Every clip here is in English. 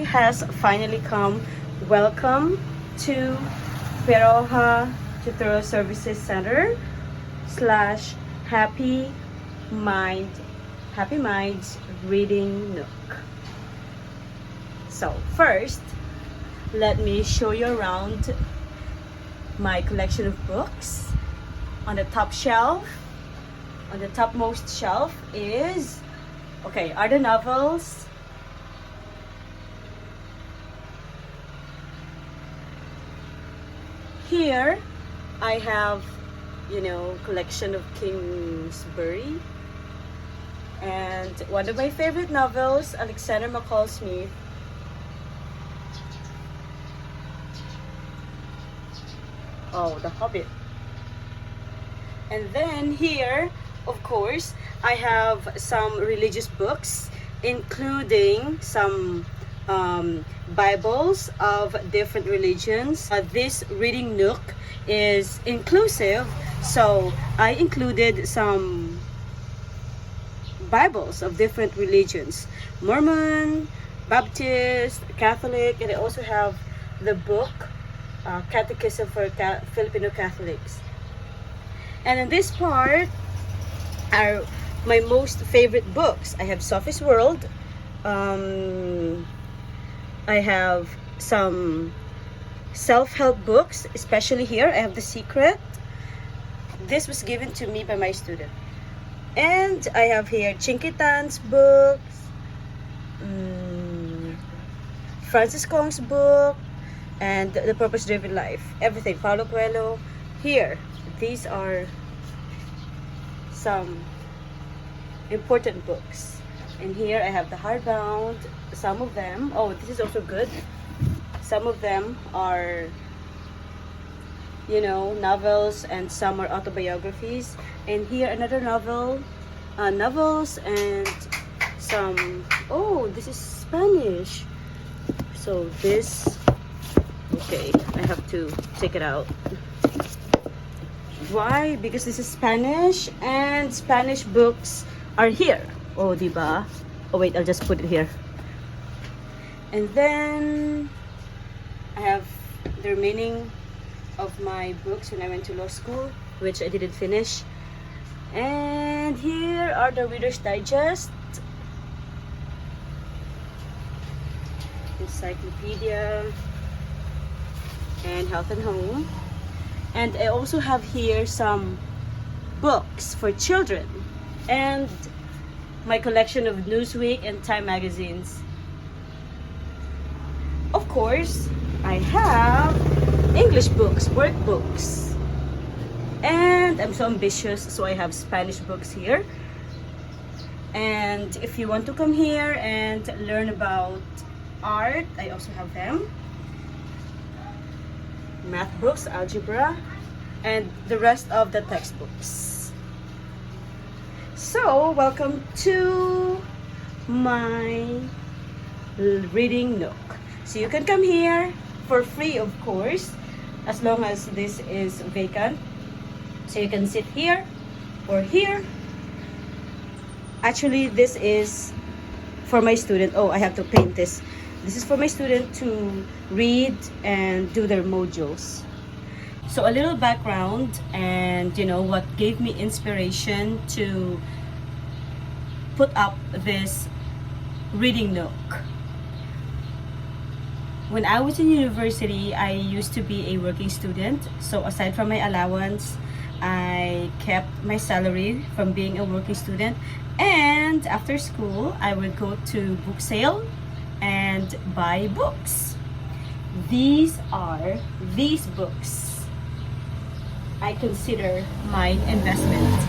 has finally come. Welcome to Peroha Tutorial Services Center slash Happy Minds Reading Nook. So first, let me show you around my collection of books. On the top shelf, on the topmost shelf are the novels. Here I have, collection of Kingsbury, and one of my favorite novels, Alexander McCall Smith. Oh, The Hobbit. And then here, of course, I have some religious books, including some Bibles of different religions. This reading nook is inclusive, so I included some Bibles of different religions: Mormon, Baptist, Catholic, and I also have the book Catechism for Filipino Catholics. And in this part are my most favorite books. I have Sophie's World. I have some self-help books, especially here. I have The Secret. This was given to me by my student. And I have here Chinkitan's books, Francis Kong's book, and The Purpose-Driven Life. Everything. Paulo Coelho. Here, these are some important books. And here I have the hardbound. Some of them, this is also good. Some of them are, novels, and some are autobiographies. And here another novels, and some, this is Spanish. So this, I have to take it out. Why? Because this is Spanish, and Spanish books are here. Oh, diba? Oh wait, I'll just put it here. And then I have the remaining of my books when I went to law school, which I didn't finish. And here are the Reader's Digest, encyclopedia, and Health and Home. And I also have here some books for children and my collection of Newsweek and Time magazines. Of course, I have English books, workbooks. And I'm so ambitious, so I have Spanish books here. And if you want to come here and learn about art, I also have them. Math books, algebra, and the rest of the textbooks. So, welcome to my reading nook. So you can come here for free, of course, as long as this is vacant. So you can sit here or here. Actually, this is for my student. I have to paint this. This is for my student to read and do their modules. So a little background, and what gave me inspiration to put up this reading nook. When I was in university, I used to be a working student. So aside from my allowance, I kept my salary from being a working student. And after school, I would go to book sale and buy books. These books I consider my investment.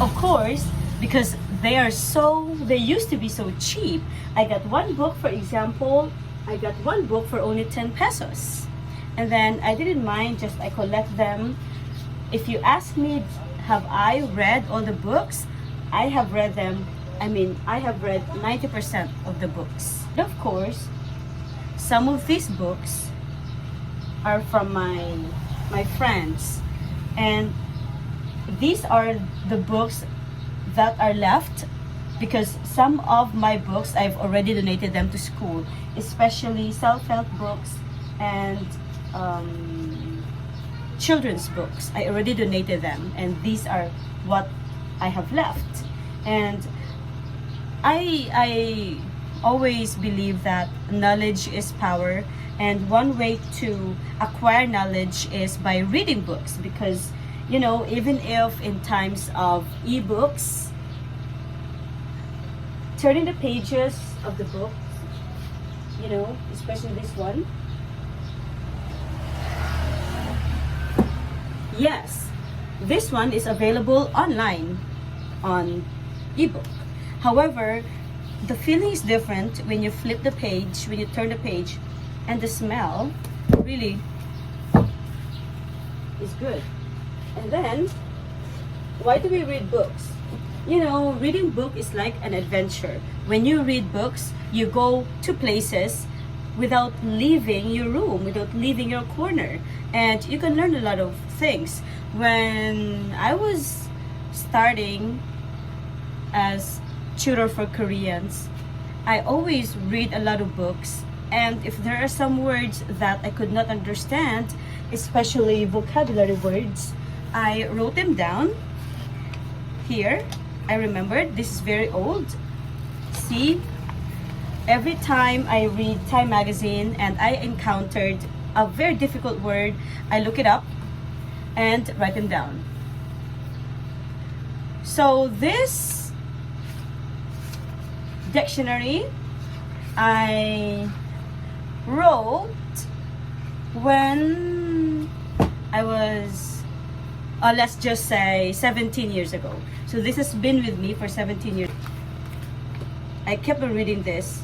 Of course, because they used to be so cheap. I got one book, for example, for only 10 pesos. And then I didn't mind, I collect them. If you ask me, have I read all the books? I have read them. I have read 90% of the books. And of course, some of these books are from my friends. And these are the books that are left because some of my books I've already donated them to school, especially self-help books and children's books. I already donated them, and these are what I have left. And I always believe that knowledge is power, and one way to acquire knowledge is by reading books, because you know, even if in times of ebooks, turning the pages of the book, you know, especially this one, yes, this one is available online on ebook. However, the feeling is different when you flip the page, when you turn the page, and the smell really is good. And then, why do we read books? You know, reading book is like an adventure. When you read books, you go to places without leaving your room, without leaving your corner, and you can learn a lot of things. When I was starting as tutor for Koreans, I always read a lot of books, and if there are some words that I could not understand, especially vocabulary words, I wrote them down. Here, I remembered, this is very old. See, every time I read Time magazine and I encountered a very difficult word, I look it up and write them down. So this dictionary I wrote when I was, let's just say 17 years ago. So this has been with me for 17 years. I kept on reading this.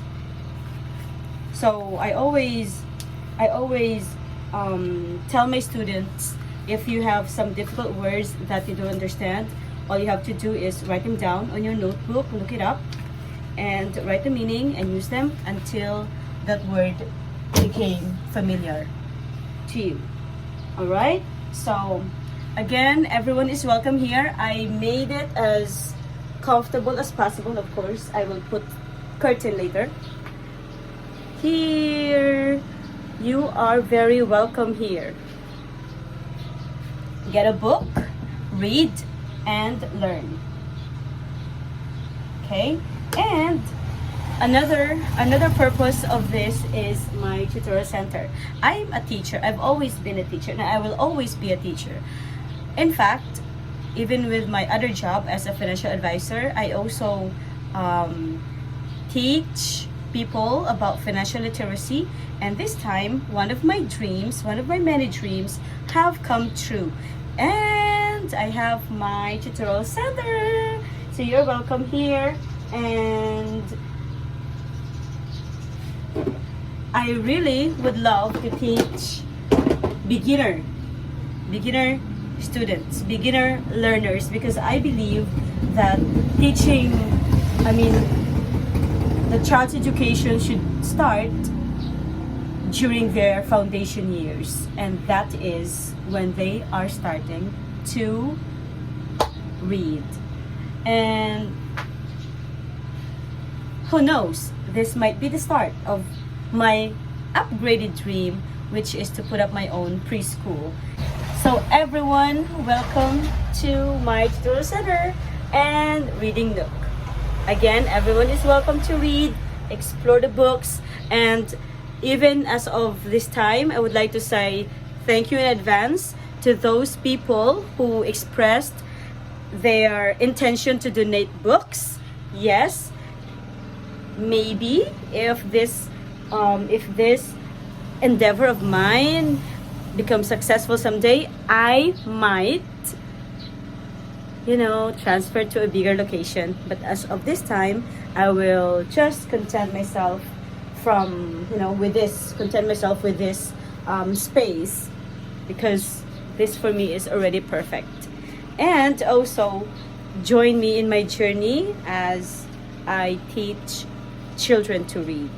So I always tell my students, if you have some difficult words that you don't understand, all you have to do is write them down on your notebook, look it up, and write the meaning and use them until that word became familiar to you. Alright? So, again, everyone is welcome here. I made it as comfortable as possible. Of course, I will put curtain later. Here, you are very welcome here. Get a book, read, and learn. Okay? And another purpose of this is my tutorial center. I'm a teacher. I've always been a teacher, and I will always be a teacher. In fact, even with my other job as a financial advisor, I also teach people about financial literacy. And this time, one of my many dreams have come true. And I have my tutorial center. So you're welcome here. And I really would love to teach beginner students, beginner learners, because I believe that teaching, the child's education should start during their foundation years, and that is when they are starting to read. And who knows, this might be the start of my upgraded dream, which is to put up my own preschool. So everyone, welcome to my tutorial center and Reading Nook. Again, everyone is welcome to read, explore the books, and even as of this time, I would like to say thank you in advance to those people who expressed their intention to donate books. Yes, maybe if this endeavor of mine becomes successful someday, I might, transfer to a bigger location. But as of this time, I will just content myself with this space, because this for me is already perfect. And also join me in my journey as I teach children to read.